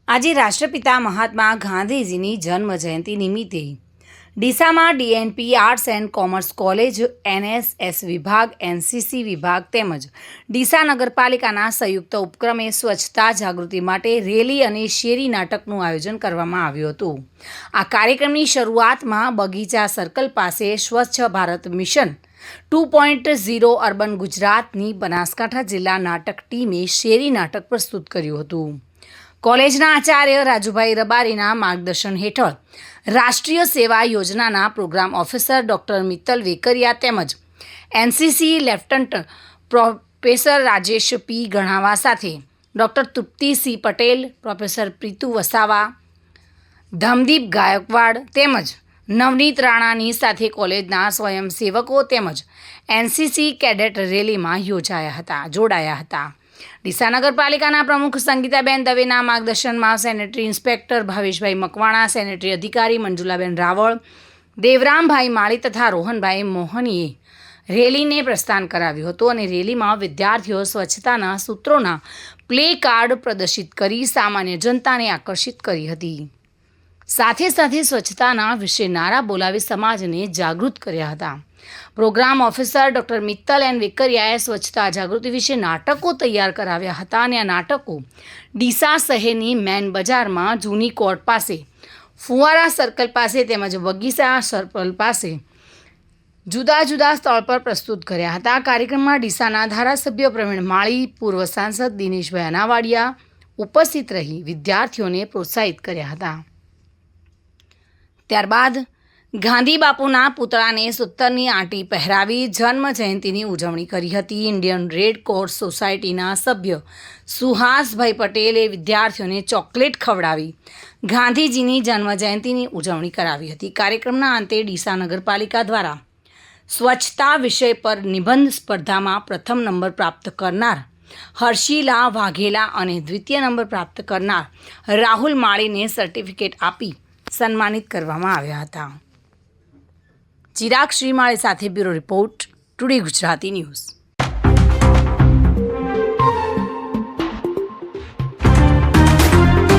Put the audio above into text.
આજે રાષ્ટ્રપિતા મહાત્મા ગાંધીજીની જન્મજયંતિ નિમિત્તે ડીસામાં DNP arts and commerce college, NSS વિભાગ, એનસીસી વિભાગ તેમજ ડીસા નગરપાલિકાના સંયુક્ત ઉપક્રમે સ્વચ્છતા જાગૃતિ માટે રેલી અને શેરી નાટકનું આયોજન કરવામાં આવ્યું હતું. આ કાર્યક્રમની શરૂઆતમાં બગીચા સર્કલ પાસે સ્વચ્છ ભારત મિશન 2.0 અર્બન ગુજરાતની બનાસકાંઠા જિલ્લા નાટક ટીમે શેરી નાટક પ્રસ્તુત કર્યું હતું. કોલેજના આચાર્ય રાજુભાઈ રબારીના માર્ગદર્શન હેઠળ રાષ્ટ્રીય સેવા યોજનાના program officer doctor Mittal Vekariya તેમજ NCC lieutenant professor Rajesh P Ganava સાથે doctor Trupti C Patel, professor Preetu Vasava, Dhamdeep Gaikwad તેમજ નવનીત રાણાની સાથે કોલેજના સ્વયંસેવકો તેમજ એનસીસી કેડેટ રેલીમાં જોડાયા હતા. ડીસા નગરપાલિકાના પ્રમુખ સંગીતાબેન દવેના માર્ગદર્શનમાં સેનેટરી ઇન્સ્પેક્ટર ભાવેશભાઈ મકવાણા, સેનેટરી અધિકારી મંજુલાબેન રાવળ, દેવરામભાઈ માળી તથા રોહનભાઈ મોહનીએ રેલીને પ્રસ્થાન કરાવ્યું હતું અને રેલીમાં વિદ્યાર્થીઓ સ્વચ્છતાના સૂત્રોના પ્લે કાર્ડ પ્રદર્શિત કરી સામાન્ય જનતાને આકર્ષિત કરી હતી. સાથે સાથે સ્વચ્છતાના વિશે નારા બોલાવી સમાજને જાગૃત કર્યા હતા. Programme officer doctor Mittal N વેકરિયાએ સ્વચ્છતા જાગૃતિ વિશે નાટકો તૈયાર કરાવ્યા હતા અને આ નાટકો ડીસા શહેરની મેન બજારમાં, જૂની કોર્ટ પાસે, ફુવારા સર્કલ પાસે તેમજ બગીચા સર્કલ પાસે જુદા જુદા સ્થળ પર પ્રસ્તુત કર્યા હતા. કાર્યક્રમમાં ડીસાના ધારાસભ્ય પ્રવીણ માળી, પૂર્વ સાંસદ દિનેશભાઈ અનાવાડિયા ઉપસ્થિત રહી વિદ્યાર્થીઓને પ્રોત્સાહિત કર્યા હતા. ત્યારબાદ ગાંધી બાપુના પુતળાને સૂતરની આંટી પહેરાવી જન્મ જયંતિની ઉજવણી કરી હતી. ઇન્ડિયન રેડ ક્રોસ સોસાયટીના સભ્ય સુહાસભાઈ પટેલે વિદ્યાર્થીઓને ચોકલેટ ખવડાવી ગાંધીજીની જન્મ જયંતિની ઉજવણી કરાવી હતી. કાર્યક્રમના અંતે ડીસા નગરપાલિકા દ્વારા સ્વચ્છતા વિષય પર નિબંધ સ્પર્ધામાં પ્રથમ નંબર પ્રાપ્ત કરનાર હર્ષિલા વાઘેલા અને દ્વિતીય નંબર પ્રાપ્ત કરનાર રાહુલ માળીને સર્ટિફિકેટ આપી સન્માનિત કરવામાં આવ્યા હતા. ચિરાગ શ્રીમાળી સાથે bureau report, today Gujarati news.